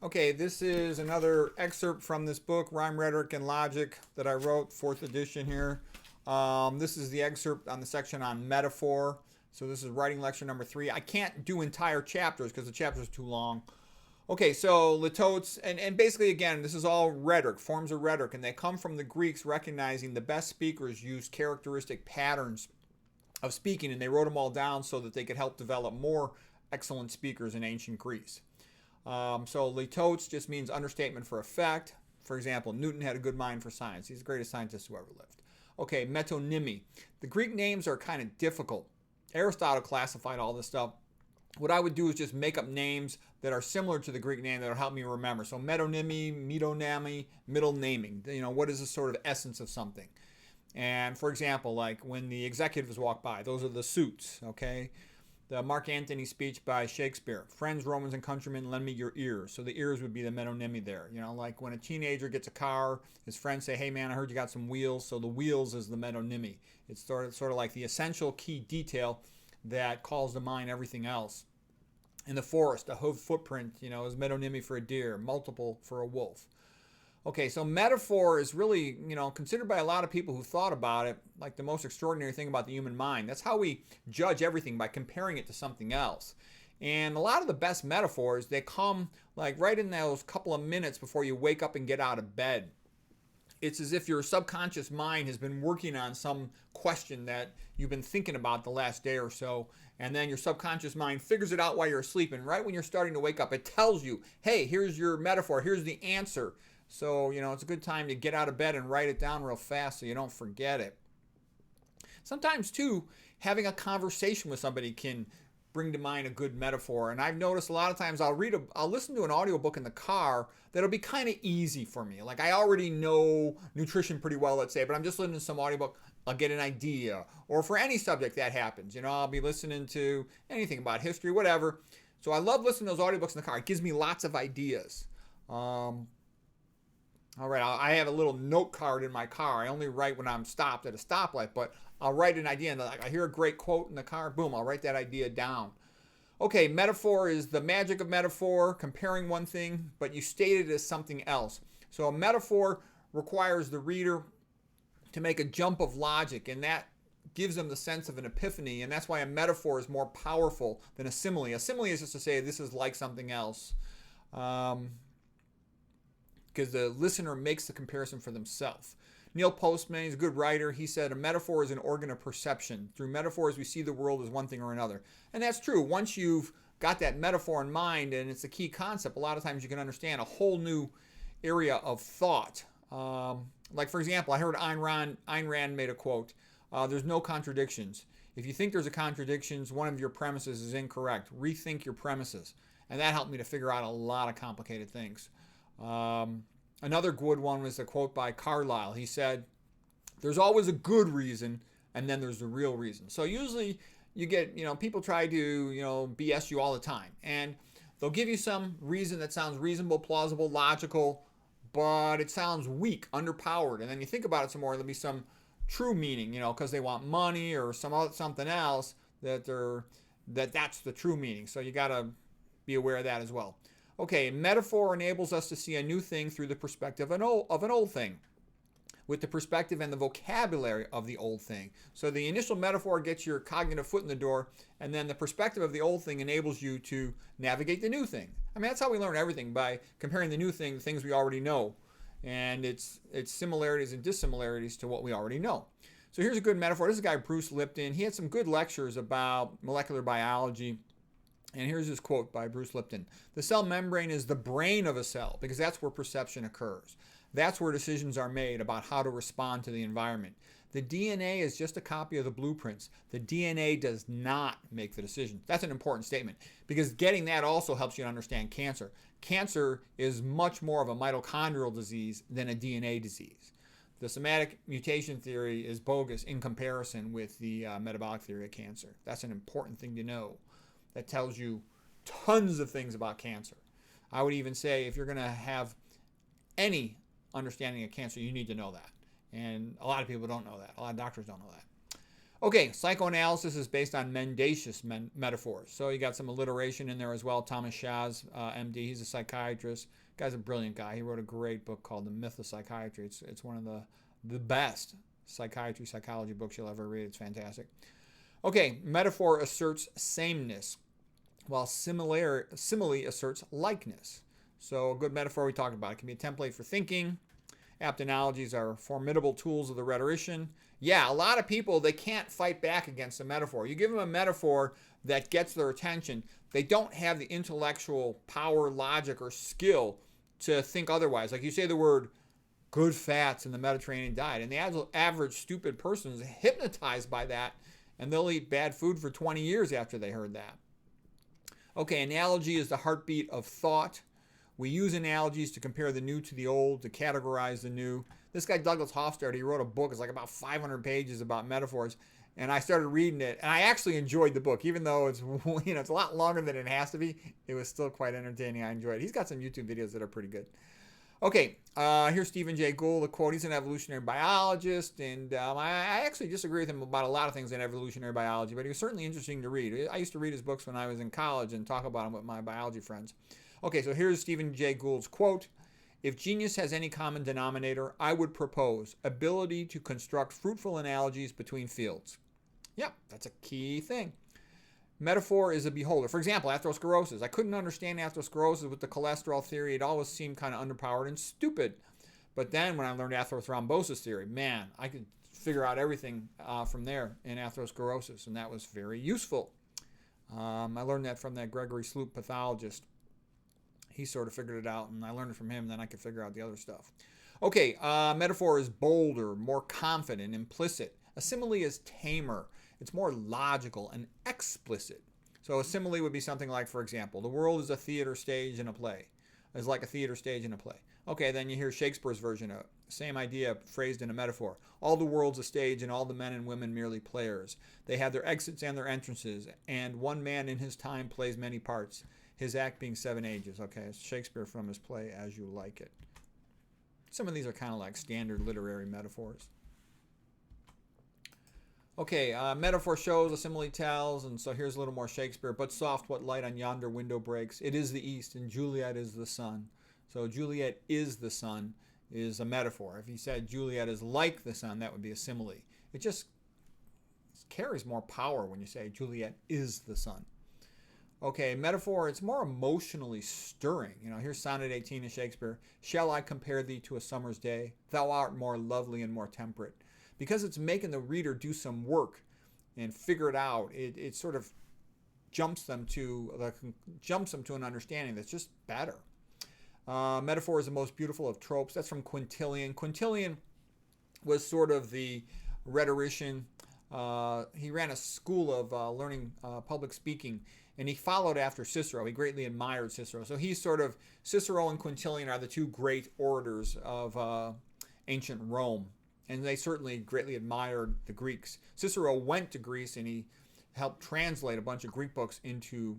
Okay, this is another excerpt from this book, Rhyme, Rhetoric, and Logic, that I wrote, fourth edition here. This is the excerpt on the section on metaphor. So this is writing lecture number 3. I can't do entire chapters because the chapters are too long. Okay, so litotes, and basically, again, this is all rhetoric, forms of rhetoric, and they come from the Greeks recognizing the best speakers use characteristic patterns of speaking, and they wrote them all down so that they could help develop more excellent speakers in ancient Greece. So litotes just means understatement for effect. For example, Newton had a good mind for science. He's the greatest scientist who ever lived. Okay, metonymy. The Greek names are kind of difficult. Aristotle classified all this stuff. What I would do is just make up names that are similar to the Greek name that will help me remember. So metonymy, metonymy, middle naming. What is the sort of essence of something? And for example, like when the executives walk by, those are the suits, okay? The Mark Antony speech by Shakespeare. Friends, Romans, and countrymen, lend me your ears. So the ears would be the metonymy there. Like when a teenager gets a car, his friends say, hey man, I heard you got some wheels. So the wheels is the metonymy. It's sort of like the essential key detail that calls to mind everything else. In the forest, a hoof footprint, is metonymy for a deer, multiple for a wolf. Okay, so metaphor is really, considered by a lot of people who thought about it like the most extraordinary thing about the human mind. That's how we judge everything, by comparing it to something else. And a lot of the best metaphors, they come like right in those couple of minutes before you wake up and get out of bed. It's as if your subconscious mind has been working on some question that you've been thinking about the last day or so, and then your subconscious mind figures it out while you're asleep, and right when you're starting to wake up, it tells you, hey, here's your metaphor, here's the answer. So, it's a good time to get out of bed and write it down real fast so you don't forget it. Sometimes, too, having a conversation with somebody can bring to mind a good metaphor. And I've noticed a lot of times I'll listen to an audiobook in the car that'll be kind of easy for me. Like I already know nutrition pretty well, let's say, but I'm just listening to some audiobook, I'll get an idea. Or for any subject that happens, I'll be listening to anything about history, whatever. So I love listening to those audiobooks in the car. It gives me lots of ideas. All right, I have a little note card in my car. I only write when I'm stopped at a stoplight, but I'll write an idea, and I hear a great quote in the car, boom, I'll write that idea down. Okay, metaphor is the magic of metaphor, comparing one thing, but you state it as something else. So a metaphor requires the reader to make a jump of logic, and that gives them the sense of an epiphany, and that's why a metaphor is more powerful than a simile. A simile is just to say this is like something else. Because the listener makes the comparison for themselves. Neil Postman, he's a good writer. He said, a metaphor is an organ of perception. Through metaphors, we see the world as one thing or another. And that's true. Once you've got that metaphor in mind, and it's a key concept, a lot of times you can understand a whole new area of thought. Like, for example, I heard Ayn Rand made a quote, there's no contradictions. If you think there's a contradiction, one of your premises is incorrect. Rethink your premises. And that helped me to figure out a lot of complicated things. Another good one was a quote by Carlyle. He said, there's always a good reason, and then there's the real reason. So usually you get, people try to, BS you all the time. And they'll give you some reason that sounds reasonable, plausible, logical, but it sounds weak, underpowered. And then you think about it some more, there'll be some true meaning, because they want money or something else that's the true meaning. So you got to be aware of that as well. Okay, metaphor enables us to see a new thing through the perspective of an old thing, with the perspective and the vocabulary of the old thing. So the initial metaphor gets your cognitive foot in the door, and then the perspective of the old thing enables you to navigate the new thing. I mean, that's how we learn everything, by comparing the new thing to things we already know, and its similarities and dissimilarities to what we already know. So here's a good metaphor. This is a guy, Bruce Lipton. He had some good lectures about molecular biology. And here's his quote by Bruce Lipton. The cell membrane is the brain of a cell because that's where perception occurs. That's where decisions are made about how to respond to the environment. The DNA is just a copy of the blueprints. The DNA does not make the decision. That's an important statement because getting that also helps you to understand cancer. Cancer is much more of a mitochondrial disease than a DNA disease. The somatic mutation theory is bogus in comparison with the metabolic theory of cancer. That's an important thing to know. That tells you tons of things about cancer. I would even say if you're going to have any understanding of cancer, you need to know that. And a lot of people don't know that. A lot of doctors don't know that. Okay, psychoanalysis is based on mendacious metaphors. So you got some alliteration in there as well. Thomas Schaas, MD, he's a psychiatrist. Guy's a brilliant guy. He wrote a great book called The Myth of Psychiatry. It's one of the best psychology books you'll ever read. It's fantastic. Okay, metaphor asserts sameness, while simile asserts likeness. So a good metaphor we talked about. It can be a template for thinking. Apt analogies are formidable tools of the rhetorician. Yeah, a lot of people, they can't fight back against a metaphor. You give them a metaphor that gets their attention, they don't have the intellectual power, logic, or skill to think otherwise. Like you say the word good fats in the Mediterranean diet, and the average stupid person is hypnotized by that, and they'll eat bad food for 20 years after they heard that. Okay, analogy is the heartbeat of thought. We use analogies to compare the new to the old, to categorize the new. This guy, Douglas Hofstadter, he wrote a book. It's like about 500 pages about metaphors. And I started reading it, and I actually enjoyed the book. Even though it's, it's a lot longer than it has to be, it was still quite entertaining. I enjoyed it. He's got some YouTube videos that are pretty good. Okay, here's Stephen Jay Gould, the quote. He's an evolutionary biologist, and I actually disagree with him about a lot of things in evolutionary biology, but he was certainly interesting to read. I used to read his books when I was in college and talk about them with my biology friends. Okay, so here's Stephen Jay Gould's quote. If genius has any common denominator, I would propose ability to construct fruitful analogies between fields. Yeah, that's a key thing. Metaphor is a beholder. For example, atherosclerosis. I couldn't understand atherosclerosis with the cholesterol theory. It always seemed kind of underpowered and stupid. But then when I learned atherothrombosis theory, man, I could figure out everything from there in atherosclerosis, and that was very useful. I learned that from that Gregory Sloop pathologist. He sort of figured it out, and I learned it from him, and then I could figure out the other stuff. Okay, metaphor is bolder, more confident, implicit. A simile is tamer. It's more logical and explicit. So a simile would be something like, for example, the world is a theater stage in a play. It's like a theater stage in a play. Okay, then you hear Shakespeare's version of it. Same idea phrased in a metaphor. All the world's a stage and all the men and women merely players. They have their exits and their entrances, and one man in his time plays many parts. His act being 7 ages. Okay, it's Shakespeare from his play As You Like It. Some of these are kind of like standard literary metaphors. Okay, metaphor shows, a simile tells, and so here's a little more Shakespeare. But soft, what light on yonder window breaks. It is the east, and Juliet is the sun. So Juliet is the sun is a metaphor. If he said Juliet is like the sun, that would be a simile. It just carries more power when you say Juliet is the sun. Okay, metaphor, it's more emotionally stirring. Here's Sonnet 18 of Shakespeare. Shall I compare thee to a summer's day? Thou art more lovely and more temperate. Because it's making the reader do some work and figure it out, it sort of jumps them to an understanding that's just better. Metaphor is the most beautiful of tropes. That's from Quintilian. Quintilian was sort of the rhetorician. He ran a school of learning public speaking, and he followed after Cicero. He greatly admired Cicero. So he's sort of, Cicero and Quintilian are the two great orators of ancient Rome. And they certainly greatly admired the Greeks. Cicero went to Greece, and he helped translate a bunch of Greek books into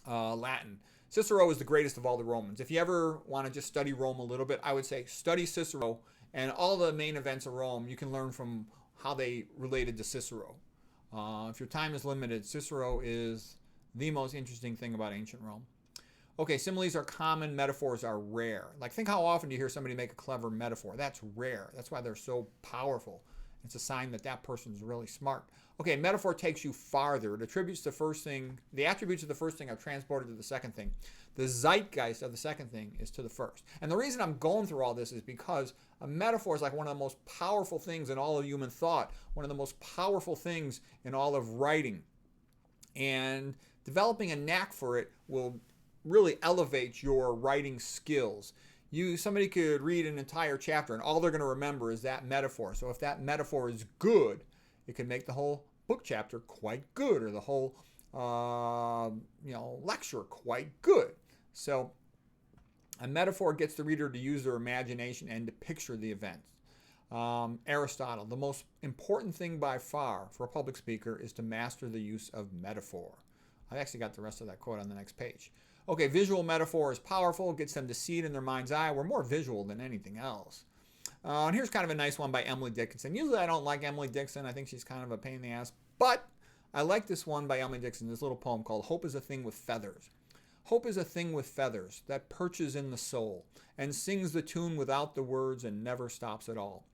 Latin. Cicero is the greatest of all the Romans. If you ever want to just study Rome a little bit, I would say study Cicero, and all the main events of Rome you can learn from how they related to Cicero. If your time is limited, Cicero is the most interesting thing about ancient Rome. Okay, similes are common, metaphors are rare. Like, think how often do you hear somebody make a clever metaphor? That's rare. That's why they're so powerful. It's a sign that that person's really smart. Okay, metaphor takes you farther. It attributes the first thing, the attributes of the first thing are transported to the second thing. The zeitgeist of the second thing is to the first. And the reason I'm going through all this is because a metaphor is like one of the most powerful things in all of human thought, one of the most powerful things in all of writing. And developing a knack for it will really elevate your writing skills. Somebody could read an entire chapter and all they're going to remember is that metaphor. So if that metaphor is good, it can make the whole book chapter quite good, or the whole lecture quite good. So a metaphor gets the reader to use their imagination and to picture the event. Aristotle, the most important thing by far for a public speaker is to master the use of metaphor. I've actually got the rest of that quote on the next page. Okay, visual metaphor is powerful, gets them to see it in their mind's eye. We're more visual than anything else. And here's kind of a nice one by Emily Dickinson. Usually I don't like Emily Dickinson. I think she's kind of a pain in the ass. But I like this one by Emily Dickinson, this little poem called Hope is a Thing with Feathers. Hope is a thing with feathers that perches in the soul and sings the tune without the words and never stops at all.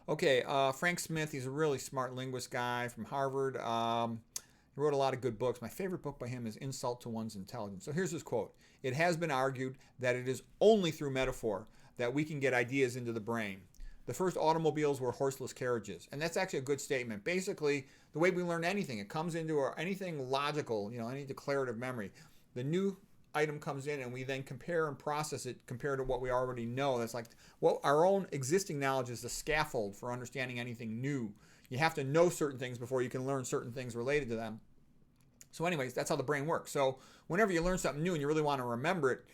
Okay, Frank Smith, he's a really smart linguist guy from Harvard. He wrote a lot of good books. My favorite book by him is Insult to One's Intelligence. So here's his quote. It has been argued that it is only through metaphor that we can get ideas into the brain. The first automobiles were horseless carriages. And that's actually a good statement. Basically, the way we learn anything, it comes into anything logical, any declarative memory. The new item comes in and we then compare and process it compared to what we already know. That's like our own existing knowledge is the scaffold for understanding anything new. You have to know certain things before you can learn certain things related to them. So anyways, that's how the brain works. So whenever you learn something new and you really want to remember it,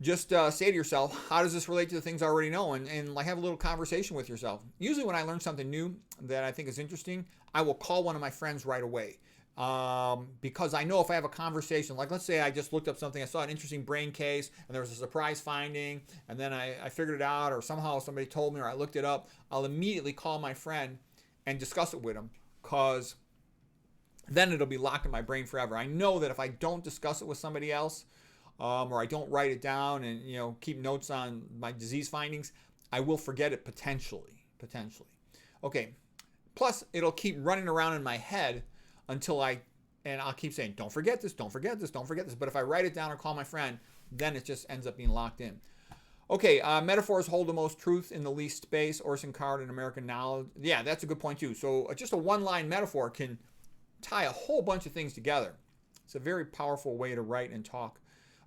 just say to yourself, how does this relate to the things I already know? And like have a little conversation with yourself. Usually when I learn something new that I think is interesting, I will call one of my friends right away. Because I know if I have a conversation, like let's say I just looked up something, I saw an interesting brain case and there was a surprise finding and then I figured it out or somehow somebody told me or I looked it up, I'll immediately call my friend and discuss it with him because then it'll be locked in my brain forever. I know that if I don't discuss it with somebody else or I don't write it down and keep notes on my disease findings, I will forget it potentially. Okay, plus it'll keep running around in my head until I'll keep saying, don't forget this. But if I write it down or call my friend, then it just ends up being locked in. Okay, metaphors hold the most truth in the least space. Orson Card in American Knowledge. Yeah, that's a good point too. So just a one-line metaphor can tie a whole bunch of things together. It's a very powerful way to write and talk.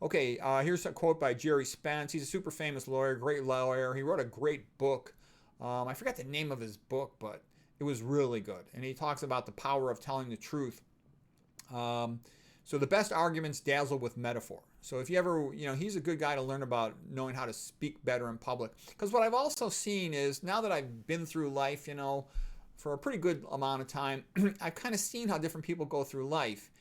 Okay, here's a quote by Jerry Spence. He's a super famous lawyer, great lawyer. He wrote a great book. I forgot the name of his book, but it was really good. And he talks about the power of telling the truth. So the best arguments dazzle with metaphor. So if you ever, he's a good guy to learn about knowing how to speak better in public. Because what I've also seen is now that I've been through life, for a pretty good amount of time, I've kind of seen how different people go through life.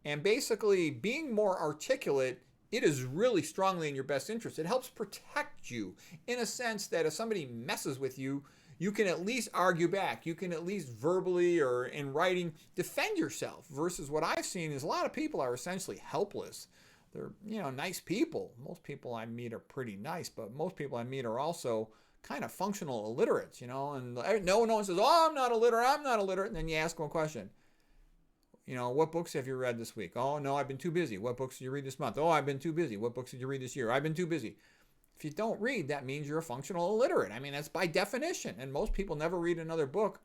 And basically being more articulate, it is really strongly in your best interest. It helps protect you in a sense that if somebody messes with you, you can at least argue back. You can at least verbally or in writing defend yourself versus what I've seen is a lot of people are essentially helpless. They're, nice people. Most people I meet are pretty nice, but most people I meet are also kind of functional illiterates, and no one says, oh, I'm not illiterate. And then you ask them a question. What books have you read this week? Oh, no, I've been too busy. What books did you read this month? Oh, I've been too busy. What books did you read this year? I've been too busy. If you don't read, that means you're a functional illiterate. I mean, that's by definition. And most people never read another book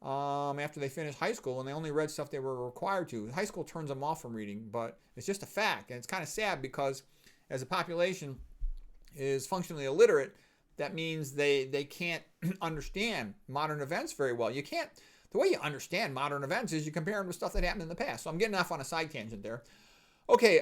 after they finish high school, and they only read stuff they were required to. High school turns them off from reading, but it's just a fact. And it's kind of sad because as a population is functionally illiterate, that means they can't understand modern events very well. The way you understand modern events is you compare them to stuff that happened in the past. So I'm getting off on a side tangent there. Okay,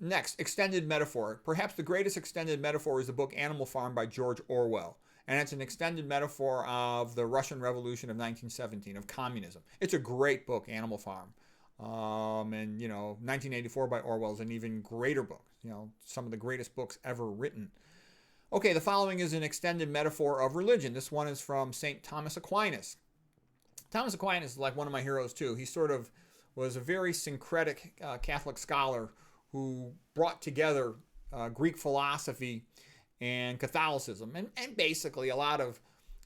next, extended metaphor. Perhaps the greatest extended metaphor is the book Animal Farm by George Orwell. And it's an extended metaphor of the Russian Revolution of 1917, of communism. It's a great book, Animal Farm. And 1984 by Orwell is an even greater book. Some of the greatest books ever written. Okay, the following is an extended metaphor of religion. This one is from St. Thomas Aquinas. Thomas Aquinas is like one of my heroes too. He sort of was a very syncretic Catholic scholar who brought together Greek philosophy and Catholicism. And basically a lot of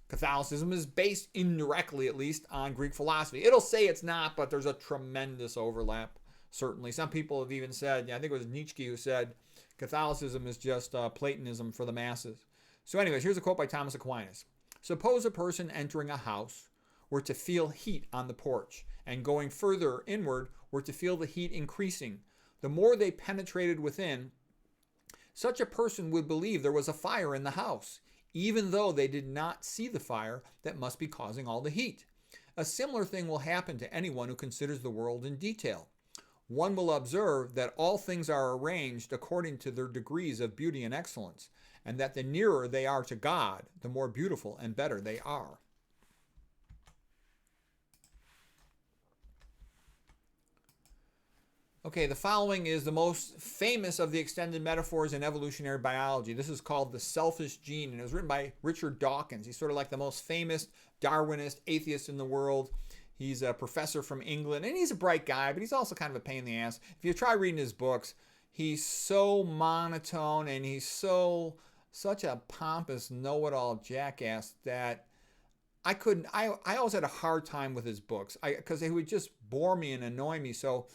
Catholicism is based indirectly, at least, on Greek philosophy. It'll say it's not, but there's a tremendous overlap, certainly. Some people have even said, I think it was Nietzsche who said, Catholicism is just Platonism for the masses. So anyways, here's a quote by Thomas Aquinas. Suppose a person entering a house were to feel heat on the porch, and going further inward were to feel the heat increasing. The more they penetrated within, such a person would believe there was a fire in the house, even though they did not see the fire that must be causing all the heat. A similar thing will happen to anyone who considers the world in detail. One will observe that all things are arranged according to their degrees of beauty and excellence, and that the nearer they are to God, the more beautiful and better they are. Okay, the following is the most famous of the extended metaphors in evolutionary biology. This is called the selfish gene, and it was written by Richard Dawkins. He's sort of like the most famous Darwinist atheist in the world. He's a professor from England, and he's a bright guy, but he's also kind of a pain in the ass. If you try reading his books, he's so monotone, and he's such a pompous know-it-all jackass that I always had a hard time with his books because they would just bore me and annoy me. So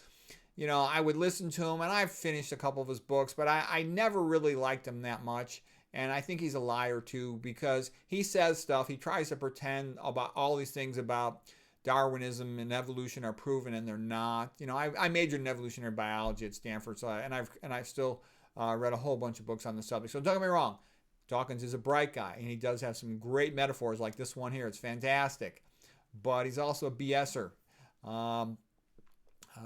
I would listen to him, and I've finished a couple of his books, but I never really liked him that much. And I think he's a liar too, because he says stuff, he tries to pretend about all these things about Darwinism and evolution are proven, and they're not. I majored in evolutionary biology at Stanford, and I've still read a whole bunch of books on the subject. So don't get me wrong, Dawkins is a bright guy, and he does have some great metaphors like this one here. It's fantastic, but he's also a BSer.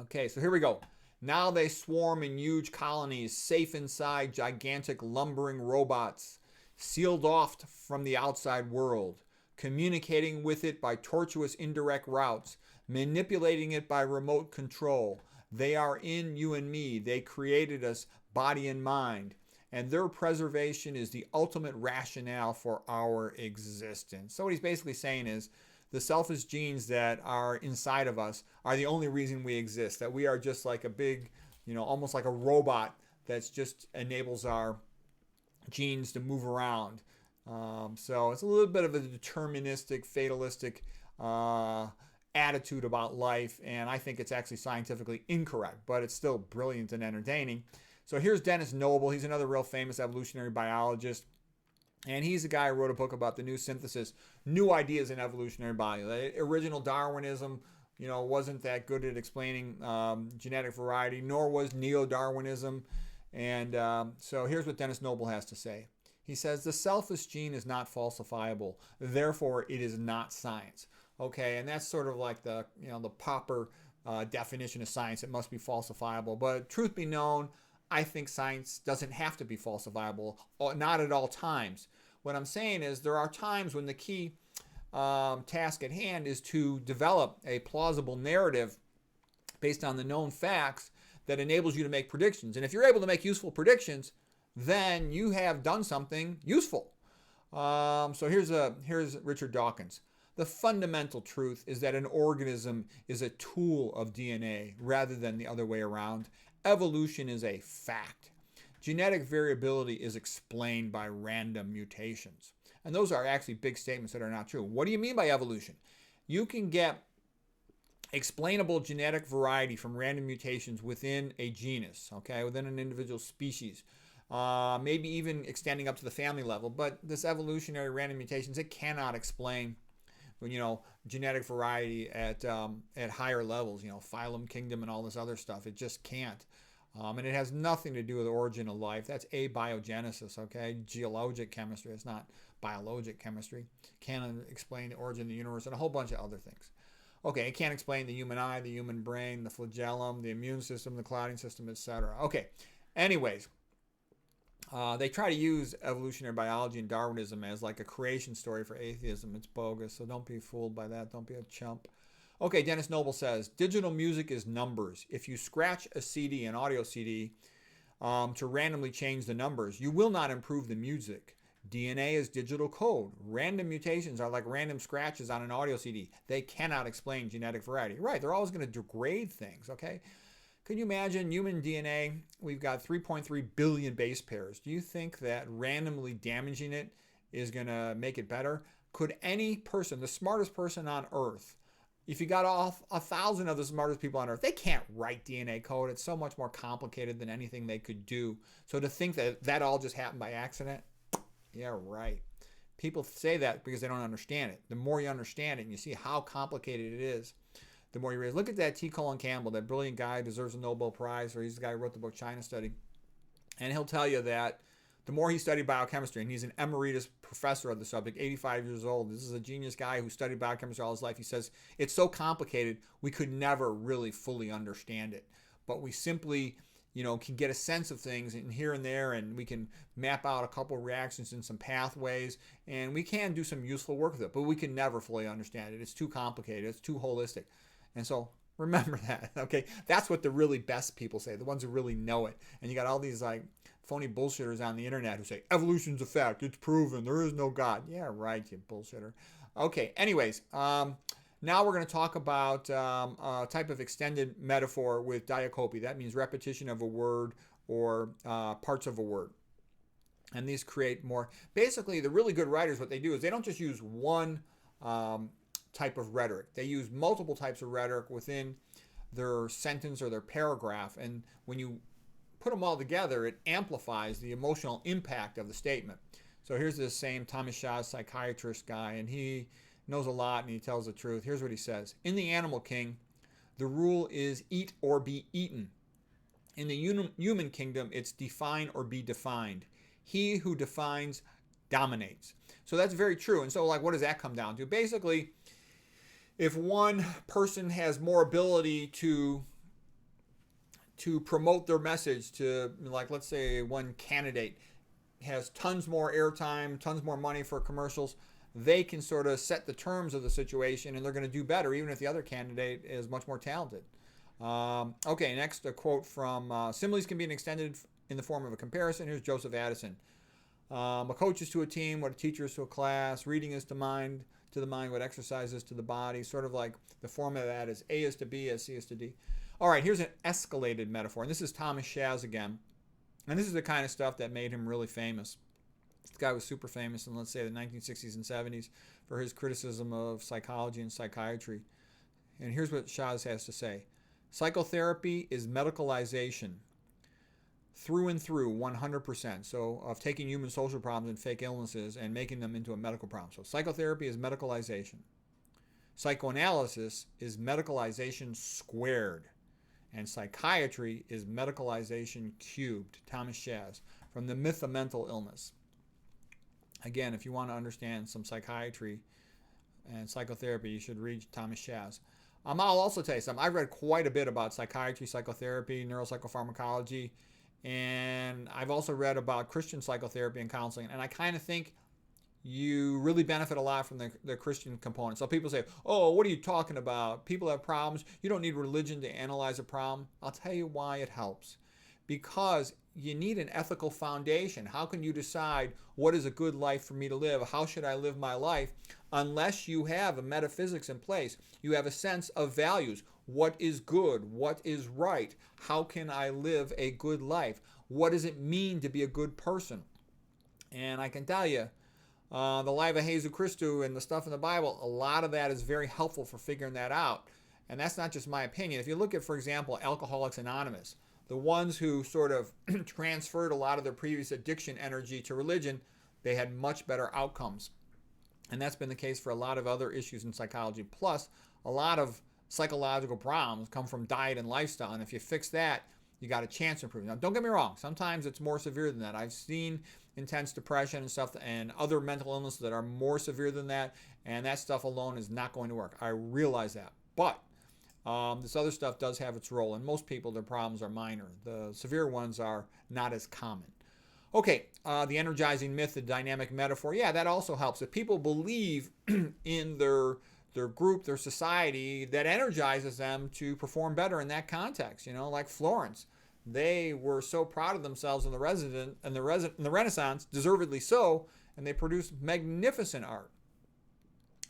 Okay, so here we go. Now they swarm in huge colonies, safe inside gigantic lumbering robots, sealed off from the outside world, communicating with it by tortuous indirect routes, manipulating it by remote control. They are in you and me. They created us, body and mind, and their preservation is the ultimate rationale for our existence. So what he's basically saying is, the selfish genes that are inside of us are the only reason we exist, that we are just like a big, almost like a robot that just enables our genes to move around. So it's a little bit of a deterministic, fatalistic attitude about life, and I think it's actually scientifically incorrect, but it's still brilliant and entertaining. So here's Dennis Noble. He's another real famous evolutionary biologist. And he's the guy who wrote a book about the new synthesis, new ideas in evolutionary biology. The original Darwinism, wasn't that good at explaining genetic variety, nor was neo-Darwinism. And so here's what Dennis Noble has to say. He says, the selfish gene is not falsifiable. Therefore, it is not science. Okay, and that's sort of like the proper definition of science. It must be falsifiable. But truth be known, I think science doesn't have to be falsifiable, not at all times. What I'm saying is there are times when the key task at hand is to develop a plausible narrative based on the known facts that enables you to make predictions. And if you're able to make useful predictions, then you have done something useful. So here's Richard Dawkins. The fundamental truth is that an organism is a tool of DNA rather than the other way around. Evolution is a fact. Genetic variability is explained by random mutations. And those are actually big statements that are not true. What do you mean by evolution? You can get explainable genetic variety from random mutations within a genus, okay, within an individual species, maybe even extending up to the family level. But this evolutionary random mutations, it cannot explain genetic variety at higher levels, phylum, kingdom, and all this other stuff. It just can't. And it has nothing to do with the origin of life. That's abiogenesis, okay? Geologic chemistry. It's not biologic chemistry. Can't explain the origin of the universe and a whole bunch of other things. Okay, it can't explain the human eye, the human brain, the flagellum, the immune system, the clotting system, etc. Okay, anyways, they try to use evolutionary biology and Darwinism as like a creation story for atheism. It's bogus, so don't be fooled by that. Don't be a chump. Okay, Dennis Noble says, digital music is numbers. If you scratch a CD, an audio CD, to randomly change the numbers, you will not improve the music. DNA is digital code. Random mutations are like random scratches on an audio CD. They cannot explain genetic variety. Right, they're always going to degrade things, okay? Can you imagine human DNA? We've got 3.3 billion base pairs. Do you think that randomly damaging it is going to make it better? Could any person, the smartest person on Earth, if you got off 1,000 of the smartest people on Earth, they can't write DNA code. It's so much more complicated than anything they could do. So to think that that all just happened by accident, yeah, right. People say that because they don't understand it. The more you understand it and you see how complicated it is, the more you realize. Look at that T. Colin Campbell, that brilliant guy, deserves a Nobel Prize, or he's the guy who wrote the book China Study. And he'll tell you that the more he studied biochemistry, and he's an emeritus professor of the subject, 85 years old. This is a genius guy who studied biochemistry all his life. He says, it's so complicated, we could never really fully understand it. But we simply, can get a sense of things and here and there, and we can map out a couple of reactions and some pathways, and we can do some useful work with it, but we can never fully understand it. It's too complicated. It's too holistic. And so Remember that, okay? That's what the really best people say, the ones who really know it. And you got all these like phony bullshitters on the internet who say evolution's a fact, it's proven, there is no God. Yeah, right, you bullshitter. Okay, anyways, now we're going to talk about a type of extended metaphor with diacopy. That means repetition of a word or parts of a word. And these create more. Basically, the really good writers, what they do is they don't just use one type of rhetoric. They use multiple types of rhetoric within their sentence or their paragraph. And when you put them all together, it amplifies the emotional impact of the statement. So here's this same Thomas Shaw's psychiatrist guy, and he knows a lot and he tells the truth. Here's what he says. In the Animal King, the rule is eat or be eaten. In the human kingdom, it's define or be defined. He who defines dominates. So that's very true. And so, like, what does that come down to? Basically, if one person has more ability to promote their message, to, like, let's say one candidate has tons more airtime, tons more money for commercials, they can sort of set the terms of the situation and they're going to do better even if the other candidate is much more talented. Okay, next, a quote from similes can be extended in the form of a comparison. Here's Joseph Addison. A coach is to a team what a teacher is to a class. Reading is to the mind what exercise is to the body. Sort of like the form of that is A is to B as C is to D. All right, here's an escalated metaphor. And this is Thomas Shaz again. And this is the kind of stuff that made him really famous. This guy was super famous in, let's say, the 1960s and 70s for his criticism of psychology and psychiatry. And here's what Shaz has to say. Psychotherapy is medicalization through and through, 100%. So of taking human social problems and fake illnesses and making them into a medical problem. So psychotherapy is medicalization. Psychoanalysis is medicalization squared. And psychiatry is medicalization cubed. Thomas Shaz, from The Myth of Mental Illness. Again, if you want to understand some psychiatry and psychotherapy, you should read Thomas Shaz. I'll also tell you something. I've read quite a bit about psychiatry, psychotherapy, neuropsychopharmacology, and I've also read about Christian psychotherapy and counseling, and I kind of think you really benefit a lot from the Christian component. So people say, oh, what are you talking about? People have problems. You don't need religion to analyze a problem. I'll tell you why it helps. Because you need an ethical foundation. How can you decide what is a good life for me to live? How should I live my life? Unless you have a metaphysics in place. You have a sense of values. What is good? What is right? How can I live a good life? What does it mean to be a good person? And I can tell you, the life of Jesus Christu and the stuff in the Bible, a lot of that is very helpful for figuring that out. And that's not just my opinion. If you look at, for example, Alcoholics Anonymous, the ones who sort of transferred a lot of their previous addiction energy to religion, they had much better outcomes. And that's been the case for a lot of other issues in psychology. Plus, a lot of psychological problems come from diet and lifestyle. And if you fix that, you got a chance to improve. Now, don't get me wrong. Sometimes it's more severe than that. I've seen intense depression and stuff and other mental illnesses that are more severe than that. And that stuff alone is not going to work. I realize that. But this other stuff does have its role. And most people, their problems are minor. The severe ones are not as common. Okay, the energizing myth, the dynamic metaphor. Yeah, that also helps. If people believe in their group, their society, that energizes them to perform better in that context. You know, like Florence. They were so proud of themselves in the Renaissance, deservedly so, and they produced magnificent art.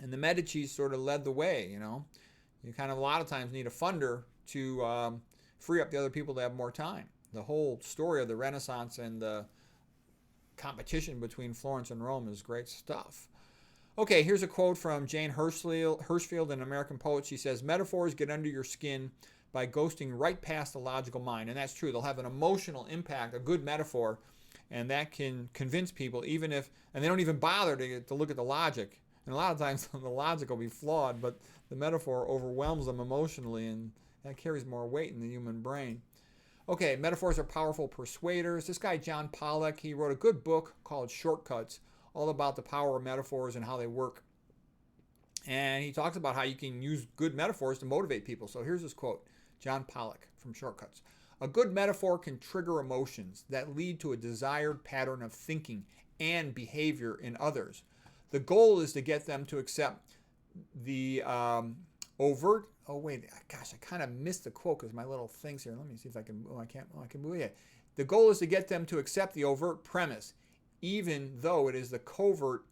And the Medicis sort of led the way, you know. You kind of a lot of times need a funder to free up the other people to have more time. The whole story of the Renaissance and the competition between Florence and Rome is great stuff. Okay, here's a quote from Jane Hirschfield, an American poet. She says, metaphors get under your skin by ghosting right past the logical mind. And that's true. They'll have an emotional impact, a good metaphor, and that can convince people, even if, and they don't even bother to look at the logic. And a lot of times the logic will be flawed, but the metaphor overwhelms them emotionally, and that carries more weight in the human brain. Okay, metaphors are powerful persuaders. This guy, John Pollock, he wrote a good book called Shortcuts, all about the power of metaphors and how they work. And he talks about how you can use good metaphors to motivate people. So here's his quote, John Pollock from Shortcuts. A good metaphor can trigger emotions that lead to a desired pattern of thinking and behavior in others. The goal is to get them to accept the overt. Oh wait, gosh, I kind of missed the quote because my little things here. Let me see if I can. Oh, I can't. Oh, I can move it. The goal is to get them to accept the overt premise, even though it is the covert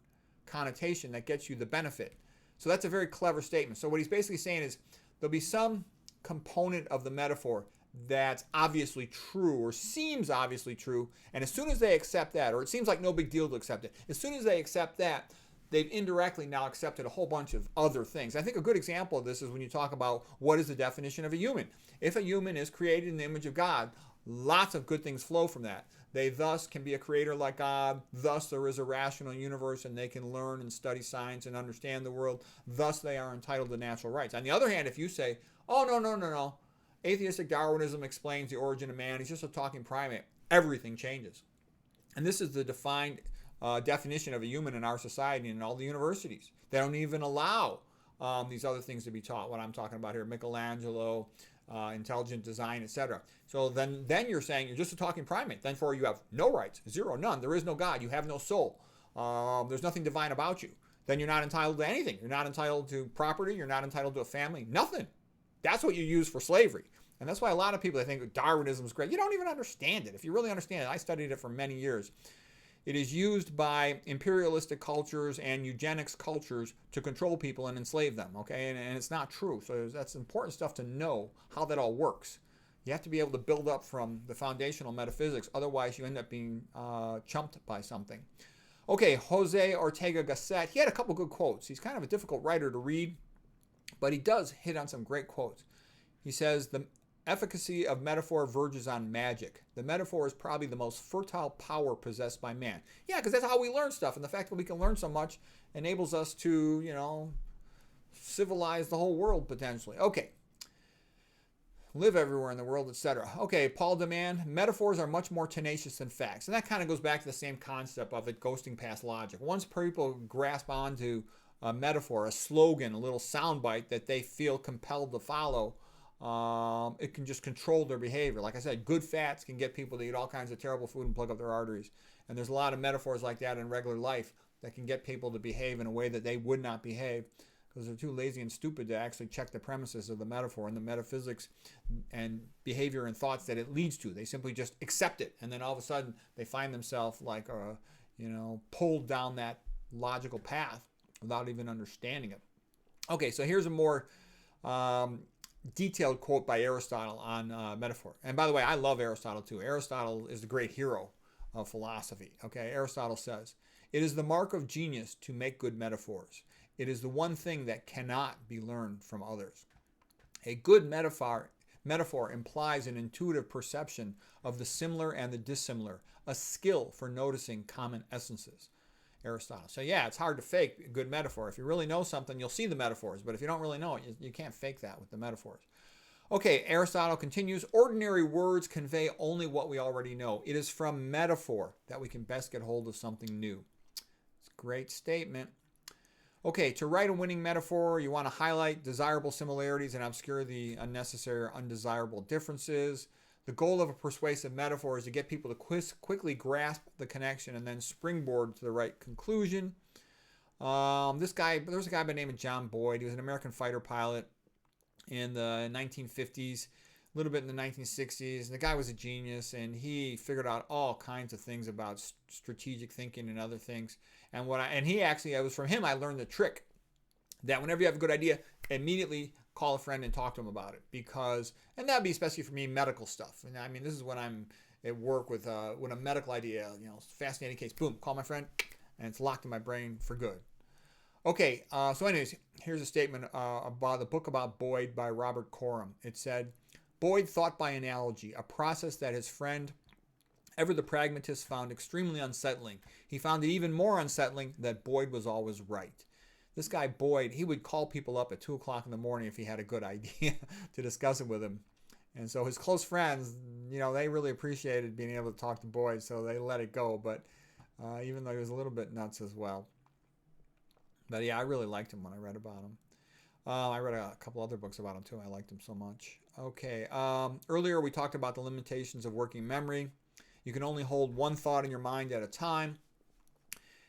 connotation that gets you the benefit. So that's a very clever statement. So what he's basically saying is there'll be some component of the metaphor that's obviously true or seems obviously true, and as soon as they accept that, or it seems like no big deal to accept it, as soon as they accept that, they've indirectly now accepted a whole bunch of other things. I think a good example of this is when you talk about what is the definition of a human. If a human is created in the image of God, lots of good things flow from that. They thus can be a creator like God. Thus there is a rational universe and they can learn and study science and understand the world. Thus they are entitled to natural rights. On the other hand, if you say, oh, no, atheistic Darwinism explains the origin of man, he's just a talking primate, everything changes. And this is the defined definition of a human in our society and in all the universities. They don't even allow these other things to be taught, what I'm talking about here, Michelangelo, intelligent design, etc. So then you're saying you're just a talking primate. Then you have no rights, zero, none. There is no God. You have no soul. There's nothing divine about you. Then you're not entitled to anything. You're not entitled to property. You're not entitled to a family. Nothing. That's what you use for slavery. And that's why a lot of people, they think Darwinism is great. You don't even understand it. If you really understand it, I studied it for many years. It is used by imperialistic cultures and eugenics cultures to control people and enslave them, okay? And it's not true. So that's important stuff to know how that all works. You have to be able to build up from the foundational metaphysics. Otherwise, you end up being chumped by something. Okay, Jose Ortega Gasset. He had a couple good quotes. He's kind of a difficult writer to read, but he does hit on some great quotes. He says, the efficacy of metaphor verges on magic. The metaphor is probably the most fertile power possessed by man. Yeah, because that's how we learn stuff. And the fact that we can learn so much enables us to, civilize the whole world potentially. Okay. Live everywhere in the world, etc. Okay, Paul Deman, metaphors are much more tenacious than facts. And that kind of goes back to the same concept of it ghosting past logic. Once people grasp onto a metaphor, a slogan, a little soundbite that they feel compelled to follow, it can just control their behavior. Like I said, good fats can get people to eat all kinds of terrible food and plug up their arteries. And there's a lot of metaphors like that in regular life that can get people to behave in a way that they would not behave because they're too lazy and stupid to actually check the premises of the metaphor and the metaphysics and behavior and thoughts that it leads to. They simply just accept it. And then all of a sudden they find themselves like, pulled down that logical path without even understanding it. Okay, so here's a more detailed quote by Aristotle on metaphor. And by the way, I love Aristotle too. Aristotle is the great hero of philosophy. Okay, Aristotle says, it is the mark of genius to make good metaphors. It is the one thing that cannot be learned from others. A good metaphor implies an intuitive perception of the similar and the dissimilar, a skill for noticing common essences. Aristotle. So yeah, it's hard to fake a good metaphor. If you really know something, you'll see the metaphors. But if you don't really know it, you can't fake that with the metaphors. Okay, Aristotle continues, ordinary words convey only what we already know. It is from metaphor that we can best get hold of something new. It's a great statement. Okay, to write a winning metaphor, you want to highlight desirable similarities and obscure the unnecessary or undesirable differences. The goal of a persuasive metaphor is to get people to quickly grasp the connection and then springboard to the right conclusion. There was a guy by the name of John Boyd. He was an American fighter pilot in the 1950s, a little bit in the 1960s. The guy was a genius, and he figured out all kinds of things about strategic thinking and other things. And it was from him I learned the trick that whenever you have a good idea, immediately call a friend and talk to him about it, and that'd be especially for me, medical stuff. And I mean, this is when I'm at work with a medical idea, fascinating case, boom, call my friend, and it's locked in my brain for good. Okay, so anyways, here's a statement about the book about Boyd by Robert Coram. It said, Boyd thought by analogy, a process that his friend, ever the pragmatist, found extremely unsettling. He found it even more unsettling that Boyd was always right. This guy Boyd, he would call people up at 2 o'clock in the morning if he had a good idea to discuss it with him. And so his close friends, they really appreciated being able to talk to Boyd, so they let it go. But even though he was a little bit nuts as well. But yeah, I really liked him when I read about him. I read a couple other books about him too. I liked him so much. Okay, earlier we talked about the limitations of working memory. You can only hold one thought in your mind at a time.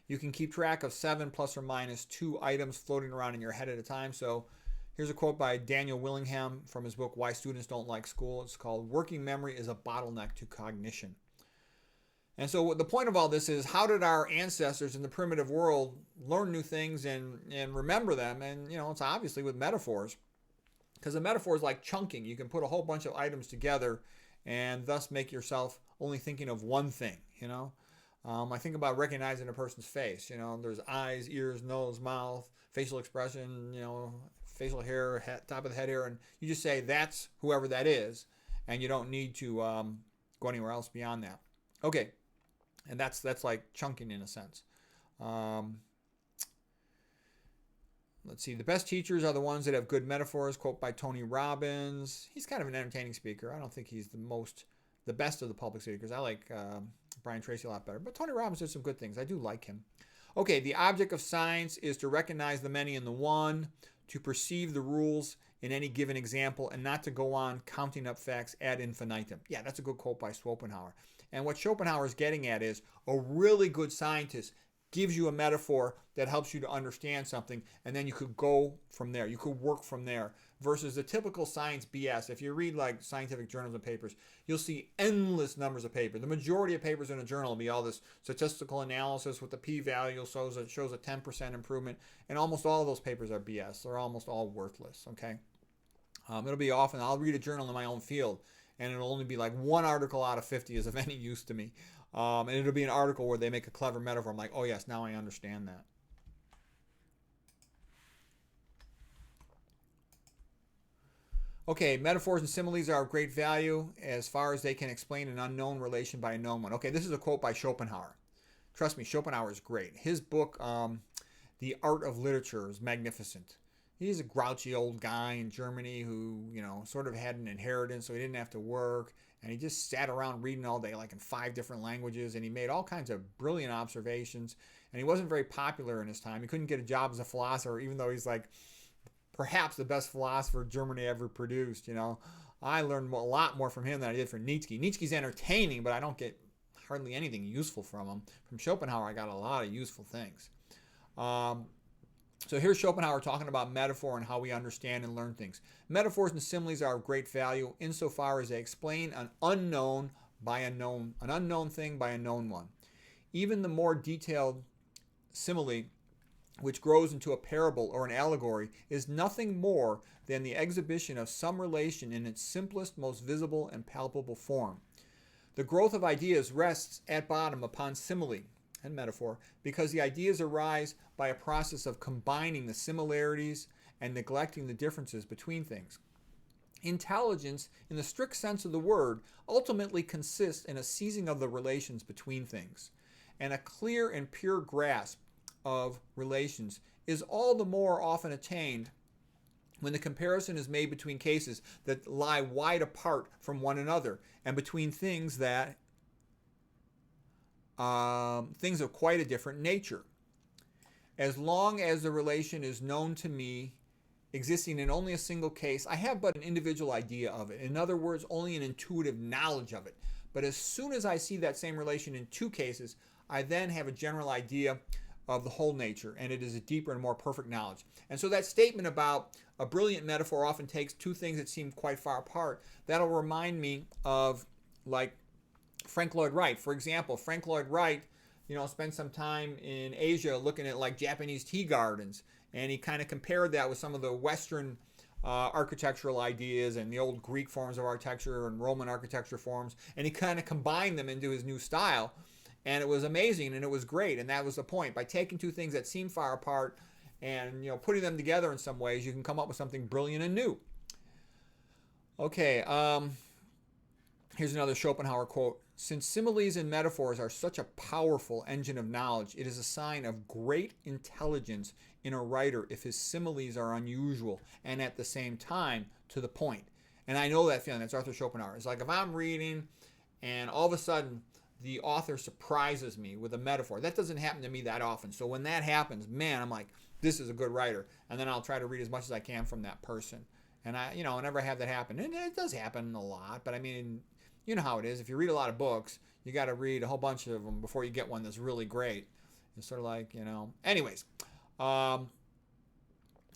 You can keep track of 7 plus or minus 2 items floating around in your head at a time. So Here's a quote by Daniel Willingham from his book, Why Students Don't Like School. It's called Working Memory is a Bottleneck to Cognition. And so the point of all this is, how did our ancestors in the primitive world learn new things and remember them? And, it's obviously with metaphors. Because a metaphor is like chunking. You can put a whole bunch of items together and thus make yourself only thinking of one thing, I think about recognizing a person's face. There's eyes, ears, nose, mouth, facial expression, facial hair, top of the head hair, and you just say that's whoever that is, and you don't need to go anywhere else beyond that. Okay, and that's like chunking in a sense. Let's see. The best teachers are the ones that have good metaphors. Quote by Tony Robbins. He's kind of an entertaining speaker. I don't think he's the best of the public speakers. I like Brian Tracy a lot better, but Tony Robbins did some good things. I do like him. Okay, the object of science is to recognize the many in the one, to perceive the rules in any given example, and not to go on counting up facts ad infinitum. Yeah, that's a good quote by Schopenhauer. And what Schopenhauer is getting at is a really good scientist gives you a metaphor that helps you to understand something, and then you could go from there. You could work from there. Versus the typical science BS. If you read like scientific journals and papers, you'll see endless numbers of papers. The majority of papers in a journal will be all this statistical analysis with the p-value shows a 10% improvement, and almost all of those papers are BS. They're almost all worthless, okay? It'll be often, I'll read a journal in my own field, and it'll only be like one article out of 50 is of any use to me. And it'll be an article where they make a clever metaphor. I'm like, oh yes, now I understand that. Okay, metaphors and similes are of great value as far as they can explain an unknown relation by a known one. Okay, this is a quote by Schopenhauer. Trust me, Schopenhauer is great. His book, The Art of Literature, is magnificent. He's a grouchy old guy in Germany who, sort of had an inheritance, so he didn't have to work. And he just sat around reading all day, like in 5 different languages. And he made all kinds of brilliant observations. And he wasn't very popular in his time. He couldn't get a job as a philosopher, even though he's like perhaps the best philosopher Germany ever produced. I learned a lot more from him than I did from Nietzsche. Nietzsche's entertaining, but I don't get hardly anything useful from him. From Schopenhauer, I got a lot of useful things. So here's Schopenhauer talking about metaphor and how we understand and learn things. Metaphors and similes are of great value insofar as they explain an unknown thing by a known one. Even the more detailed simile, which grows into a parable or an allegory, is nothing more than the exhibition of some relation in its simplest, most visible and palpable form. The growth of ideas rests at bottom upon simile and metaphor because the ideas arise by a process of combining the similarities and neglecting the differences between things. Intelligence, in the strict sense of the word, ultimately consists in a seizing of the relations between things, and a clear and pure grasp of relations is all the more often attained when the comparison is made between cases that lie wide apart from one another and between things that things of quite a different nature. As long as the relation is known to me, existing in only a single case, I have but an individual idea of it. In other words, only an intuitive knowledge of it. But as soon as I see that same relation in 2 cases, I then have a general idea of the whole nature, and it is a deeper and more perfect knowledge. And so that statement about a brilliant metaphor often takes 2 things that seem quite far apart, that'll remind me of like Frank Lloyd Wright. For example, Frank Lloyd Wright, spent some time in Asia looking at like Japanese tea gardens, and he kind of compared that with some of the Western architectural ideas and the old Greek forms of architecture and Roman architecture forms, and he kind of combined them into his new style. And it was amazing and it was great. And that was the point. By taking 2 things that seem far apart and putting them together in some ways, you can come up with something brilliant and new. Okay, here's another Schopenhauer quote. Since similes and metaphors are such a powerful engine of knowledge, it is a sign of great intelligence in a writer if his similes are unusual and at the same time to the point. And I know that feeling. That's Arthur Schopenhauer. It's like if I'm reading and all of a sudden the author surprises me with a metaphor. That doesn't happen to me that often. So when that happens, man, I'm like, this is a good writer. And then I'll try to read as much as I can from that person. And whenever I have that happen, and it does happen a lot, but I mean, you know how it is. If you read a lot of books, you got to read a whole bunch of them before you get one that's really great. It's sort of like, anyways.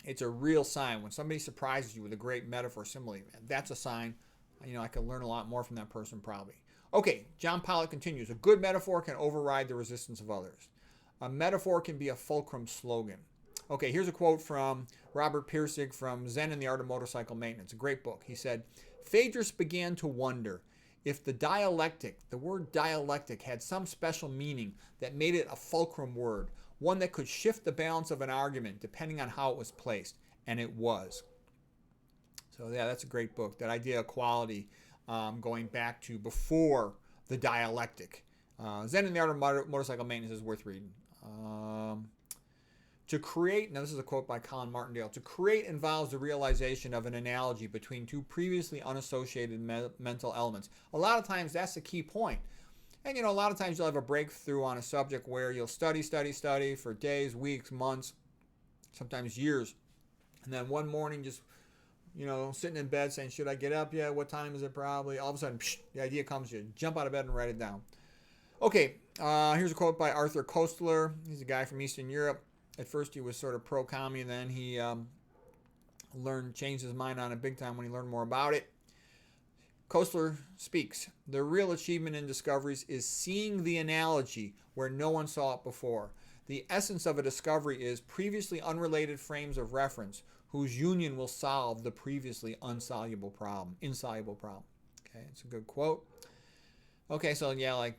It's a real sign. When somebody surprises you with a great metaphor, simile, that's a sign. I can learn a lot more from that person probably. Okay, John Pollock continues. A good metaphor can override the resistance of others. A metaphor can be a fulcrum slogan. Okay, here's a quote from Robert Pirsig from Zen and the Art of Motorcycle Maintenance, a great book. He said, Phaedrus began to wonder if the word dialectic had some special meaning that made it a fulcrum word, one that could shift the balance of an argument depending on how it was placed, and it was. So yeah, that's a great book. That idea of quality, going back to before the dialectic. Zen and the Art of Motorcycle Maintenance is worth reading. To create, now this is a quote by Colin Martindale, to create involves the realization of an analogy between two previously unassociated mental elements. A lot of times that's the key point. And a lot of times you'll have a breakthrough on a subject where you'll study for days, weeks, months, sometimes years. And then one morning just, sitting in bed saying, should I get up yet? What time is it probably? All of a sudden, the idea comes to you. Jump out of bed and write it down. Okay, here's a quote by Arthur Koestler. He's a guy from Eastern Europe. At first he was sort of pro-commie, and then he changed his mind on it big time when he learned more about it. Koestler speaks, the real achievement in discoveries is seeing the analogy where no one saw it before. The essence of a discovery is previously unrelated frames of reference whose union will solve the previously insoluble problem. Okay, it's a good quote. Okay, so yeah,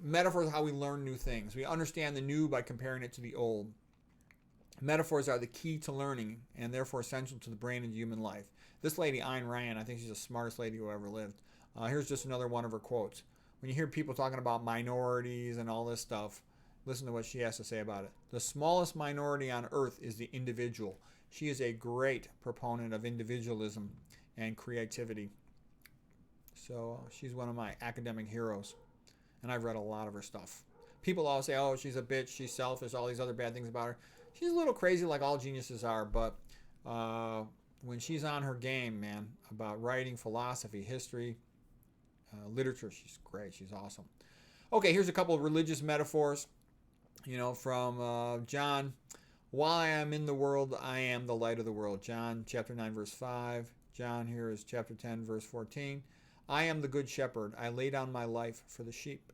metaphors are how we learn new things. We understand the new by comparing it to the old. Metaphors are the key to learning and therefore essential to the brain and human life. This lady, Ayn Rand, I think she's the smartest lady who ever lived. Here's just another one of her quotes. When you hear people talking about minorities and all this stuff, listen to what she has to say about it. The smallest minority on earth is the individual. She is a great proponent of individualism and creativity. So she's one of my academic heroes, and I've read a lot of her stuff. People always say, oh, she's a bitch, she's selfish, all these other bad things about her. She's a little crazy like all geniuses are, but when she's on her game, man, about writing, philosophy, history, literature, she's great. She's awesome. Okay, here's a couple of religious metaphors, from John. While I am in the world, I am the light of the world. John chapter 9, verse 5. John here is chapter 10, verse 14. I am the good shepherd. I lay down my life for the sheep.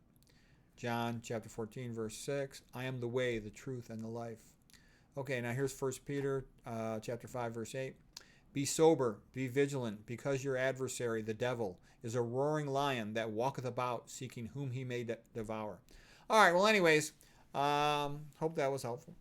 John chapter 14, verse 6. I am the way, the truth, and the life. Okay, now here's 1 Peter chapter 5, verse 8. Be sober, be vigilant, because your adversary, the devil, is a roaring lion that walketh about, seeking whom he may devour. All right, well, anyways, hope that was helpful.